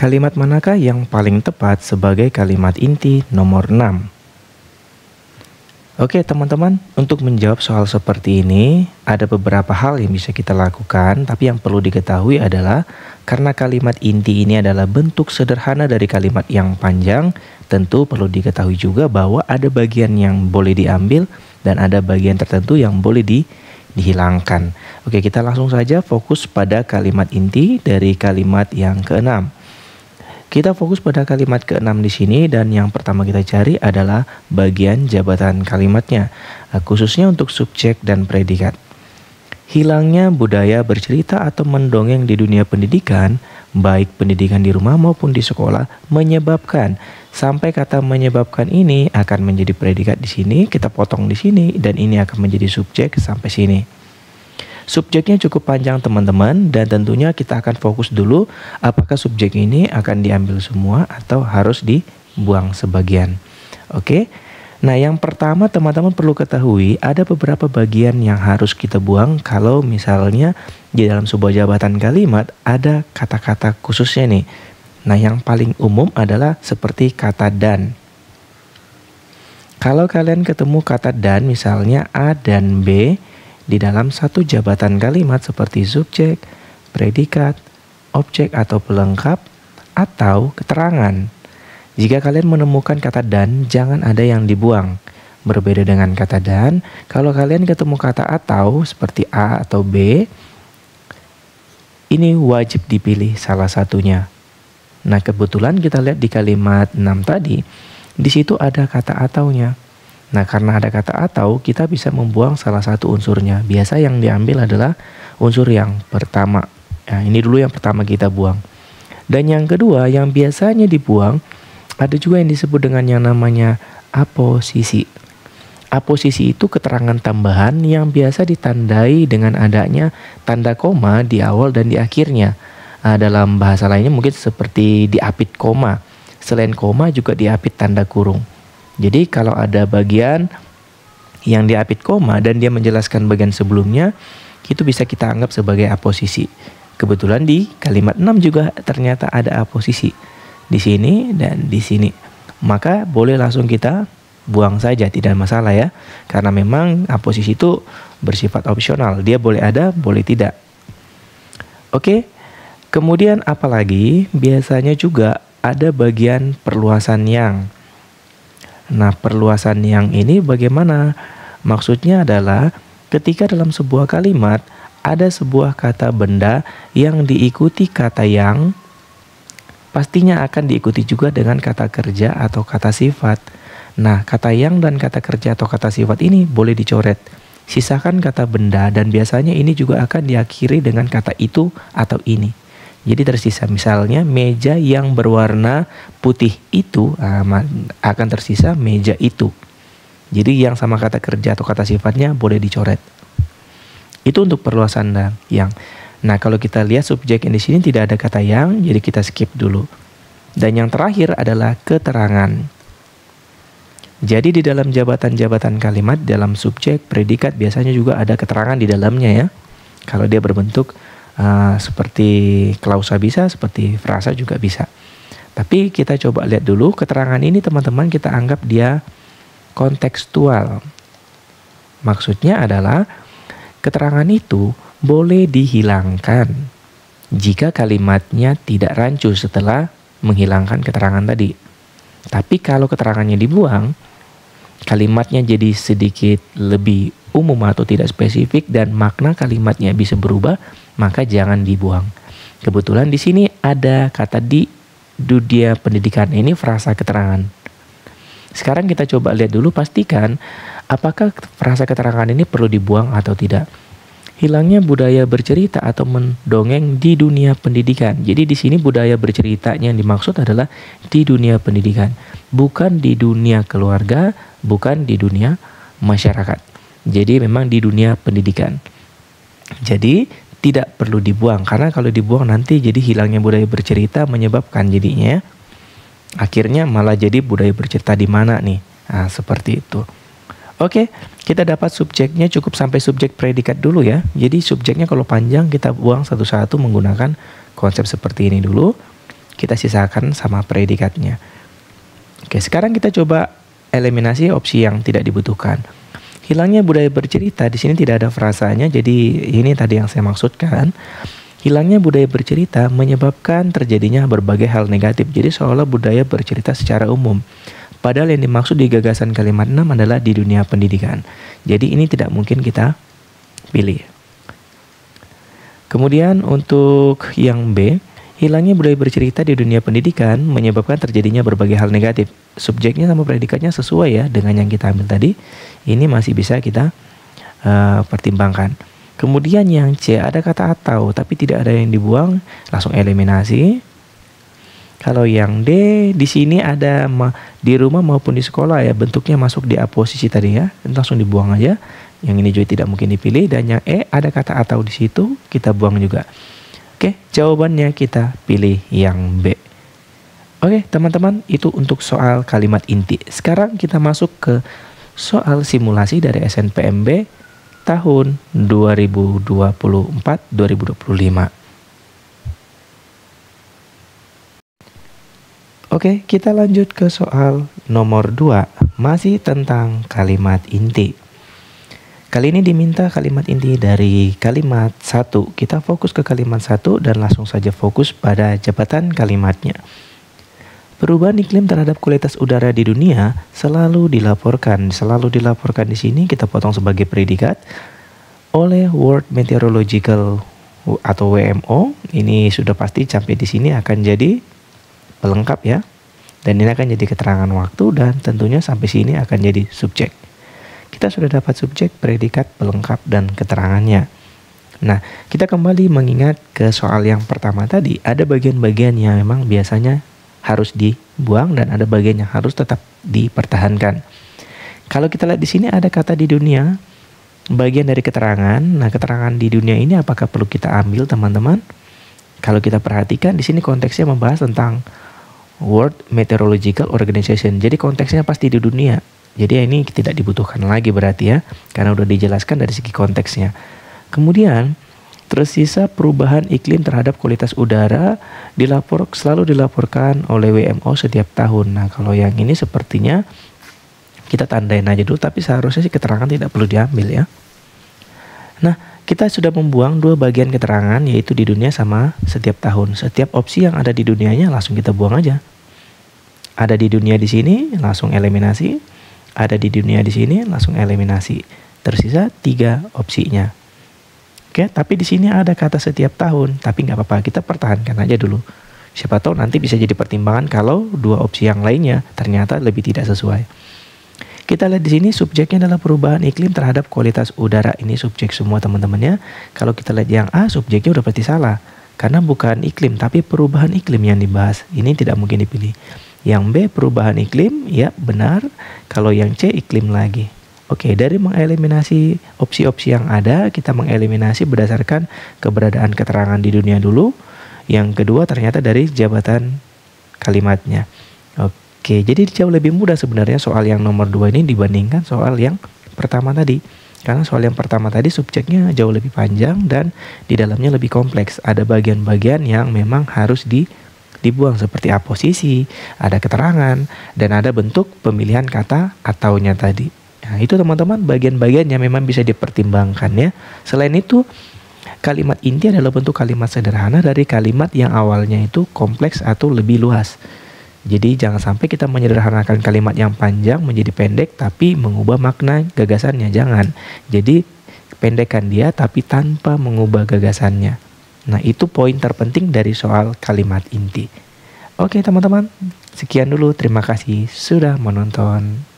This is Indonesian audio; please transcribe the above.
Kalimat manakah yang paling tepat sebagai kalimat inti nomor 6? Oke teman-teman, untuk menjawab soal seperti ini, ada beberapa hal yang bisa kita lakukan, tapi yang perlu diketahui adalah karena kalimat inti ini adalah bentuk sederhana dari kalimat yang panjang, tentu perlu diketahui juga bahwa ada bagian yang boleh diambil dan ada bagian tertentu yang boleh dihilangkan. Oke, kita langsung saja fokus pada kalimat inti dari kalimat yang keenam. Kita fokus pada kalimat keenam di sini dan yang pertama kita cari adalah bagian jabatan kalimatnya, khususnya untuk subjek dan predikat. Hilangnya budaya bercerita atau mendongeng di dunia pendidikan, baik pendidikan di rumah maupun di sekolah, menyebabkan. Sampai kata menyebabkan ini akan menjadi predikat di sini, kita potong di sini dan ini akan menjadi subjek sampai sini. Subjeknya cukup panjang teman-teman dan tentunya kita akan fokus dulu apakah subjek ini akan diambil semua atau harus dibuang sebagian. Oke. Nah, yang pertama teman-teman perlu ketahui ada beberapa bagian yang harus kita buang kalau misalnya di dalam sebuah jabatan kalimat ada kata-kata khususnya nih. Nah, yang paling umum adalah seperti kata dan. Kalau kalian ketemu kata dan misalnya A dan B di dalam satu jabatan kalimat seperti subjek, predikat, objek atau pelengkap, atau keterangan. Jika kalian menemukan kata dan, jangan ada yang dibuang. Berbeda dengan kata dan, kalau kalian ketemu kata atau seperti A atau B, ini wajib dipilih salah satunya. Nah, kebetulan kita lihat di kalimat 6 tadi, di situ ada kata ataunya. Nah, karena ada kata atau, kita bisa membuang salah satu unsurnya. Biasa yang diambil adalah unsur yang pertama. Nah, ini dulu yang pertama kita buang. Dan yang kedua, yang biasanya dibuang, ada juga yang disebut dengan yang namanya aposisi. Aposisi itu keterangan tambahan yang biasa ditandai dengan adanya tanda koma di awal dan di akhirnya. Dalam bahasa lainnya mungkin seperti diapit koma. Selain koma juga diapit tanda kurung. Jadi kalau ada bagian yang diapit koma dan dia menjelaskan bagian sebelumnya, itu bisa kita anggap sebagai aposisi. Kebetulan di kalimat 6 juga ternyata ada aposisi. Di sini dan di sini. Maka boleh langsung kita buang saja, tidak masalah ya. Karena memang aposisi itu bersifat opsional. Dia boleh ada, boleh tidak. Oke. Kemudian apalagi biasanya juga ada bagian perluasan yang. Nah, perluasan yang ini bagaimana? Maksudnya adalah ketika dalam sebuah kalimat ada sebuah kata benda yang diikuti kata yang, pastinya akan diikuti juga dengan kata kerja atau kata sifat. Nah, kata yang dan kata kerja atau kata sifat ini boleh dicoret. Sisakan kata benda dan biasanya ini juga akan diakhiri dengan kata itu atau ini. Jadi tersisa misalnya meja yang berwarna putih itu akan tersisa meja itu. Jadi yang sama kata kerja atau kata sifatnya boleh dicoret. Itu untuk perluasan yang. Nah, kalau kita lihat subjek yang di sini tidak ada kata yang, jadi kita skip dulu. Dan yang terakhir adalah keterangan. Jadi di dalam jabatan-jabatan kalimat dalam subjek, predikat biasanya juga ada keterangan di dalamnya ya. Kalau dia berbentuk seperti klausa bisa, seperti frasa juga bisa. Tapi kita coba lihat dulu keterangan ini teman-teman, kita anggap dia kontekstual. Maksudnya adalah keterangan itu boleh dihilangkan jika kalimatnya tidak rancu setelah menghilangkan keterangan tadi. Tapi kalau keterangannya dibuang, kalimatnya jadi sedikit lebih umum atau tidak spesifik dan makna kalimatnya bisa berubah, maka jangan dibuang. Kebetulan di sini ada kata di dunia pendidikan, ini frasa keterangan. Sekarang kita coba lihat dulu, pastikan apakah frasa keterangan ini perlu dibuang atau tidak. Hilangnya budaya bercerita atau mendongeng di dunia pendidikan. Jadi di sini budaya berceritanya yang dimaksud adalah di dunia pendidikan, bukan di dunia keluarga, bukan di dunia masyarakat. Jadi memang di dunia pendidikan. Jadi tidak perlu dibuang, karena kalau dibuang nanti jadi hilangnya budaya bercerita menyebabkan jadinya akhirnya malah jadi budaya bercerita di mana nih. Nah, seperti itu. Oke, kita dapat subjeknya cukup sampai subjek predikat dulu ya. Jadi subjeknya kalau panjang kita buang satu-satu menggunakan konsep seperti ini dulu. kita sisakan sama predikatnya. Oke, sekarang kita coba eliminasi opsi yang tidak dibutuhkan. Hilangnya budaya bercerita, di sini tidak ada frasanya, jadi ini tadi yang saya maksudkan. Hilangnya budaya bercerita menyebabkan terjadinya berbagai hal negatif. Jadi seolah budaya bercerita secara umum. Padahal yang dimaksud di gagasan kalimat 6 adalah di dunia pendidikan. Jadi ini tidak mungkin kita pilih. Kemudian untuk yang B, hilangnya budaya bercerita di dunia pendidikan menyebabkan terjadinya berbagai hal negatif. Subjeknya sama predikatnya sesuai ya dengan yang kita ambil tadi. Ini masih bisa kita pertimbangkan. Kemudian yang C, ada kata atau tapi tidak ada yang dibuang, langsung eliminasi. Kalau yang D, di sini ada di rumah maupun di sekolah ya, bentuknya masuk di aposisi tadi ya, langsung dibuang aja. Yang ini juga tidak mungkin dipilih. Dan yang E, ada kata atau di situ, kita buang juga. Oke, jawabannya kita pilih yang B. Oke, teman-teman, itu untuk soal kalimat inti. Sekarang kita masuk ke soal simulasi dari SNPMB tahun 2024-2025. Oke, kita lanjut ke soal nomor 2, masih tentang kalimat inti. Kali ini diminta kalimat inti dari kalimat 1. Kita fokus ke kalimat 1 dan langsung saja fokus pada jabatan kalimatnya. Perubahan iklim terhadap kualitas udara di dunia selalu dilaporkan. Selalu dilaporkan di sini kita potong sebagai predikat oleh World Meteorological atau WMO. Ini sudah pasti sampai di sini akan jadi pelengkap ya. Dan ini akan jadi keterangan waktu dan tentunya sampai sini akan jadi subjek. Kita sudah dapat subjek, predikat, pelengkap, dan keterangannya. Nah, kita kembali mengingat ke soal yang pertama tadi. Ada bagian-bagian yang memang biasanya harus dibuang dan ada bagian yang harus tetap dipertahankan. Kalau kita lihat di sini ada kata di dunia, bagian dari keterangan. Nah, keterangan di dunia ini apakah perlu kita ambil, teman-teman? Kalau kita perhatikan di sini konteksnya membahas tentang World Meteorological Organization. Jadi konteksnya pasti di dunia. Jadi ini tidak dibutuhkan lagi berarti ya, karena udah dijelaskan dari segi konteksnya. Kemudian tersisa perubahan iklim terhadap kualitas udara selalu dilaporkan oleh WMO setiap tahun. Nah, kalau yang ini sepertinya kita tandain aja dulu, tapi seharusnya sih keterangan tidak perlu diambil ya. Nah, kita sudah membuang dua bagian keterangan, yaitu di dunia sama setiap tahun. Setiap opsi yang ada di dunianya langsung kita buang aja. Ada di dunia di sini, langsung eliminasi. Ada di dunia di sini, langsung eliminasi. Tersisa 3 opsinya. Oke, tapi di sini ada kata setiap tahun, tapi nggak apa-apa, kita pertahankan aja dulu. Siapa tahu nanti bisa jadi pertimbangan kalau 2 opsi yang lainnya ternyata lebih tidak sesuai. Kita lihat di sini subjeknya adalah perubahan iklim terhadap kualitas udara. Ini subjek semua teman-temannya. Kalau kita lihat yang A, subjeknya udah pasti salah. Karena bukan iklim, tapi perubahan iklim yang dibahas. Ini tidak mungkin dipilih. Yang B, perubahan iklim, ya benar. Kalau yang C, iklim lagi. Oke, dari mengeliminasi opsi-opsi yang ada, kita mengeliminasi berdasarkan keberadaan keterangan di dunia dulu. Yang kedua ternyata dari jabatan kalimatnya. Oke, jadi jauh lebih mudah sebenarnya soal yang nomor 2 ini dibandingkan soal yang pertama tadi. Karena soal yang pertama tadi subjeknya jauh lebih panjang dan di dalamnya lebih kompleks. Ada bagian-bagian yang memang harus dibuang seperti aposisi, ada keterangan, dan ada bentuk pemilihan kata ataunya tadi. Nah, itu teman-teman bagian-bagian yang memang bisa dipertimbangkan ya. Selain itu, kalimat inti adalah bentuk kalimat sederhana dari kalimat yang awalnya itu kompleks atau lebih luas. Jadi jangan sampai kita menyederhanakan kalimat yang panjang menjadi pendek tapi mengubah makna gagasannya, jangan. Jadi pendekkan dia tapi tanpa mengubah gagasannya. Nah, itu poin terpenting dari soal kalimat inti. Oke teman-teman, sekian dulu. Terima kasih sudah menonton.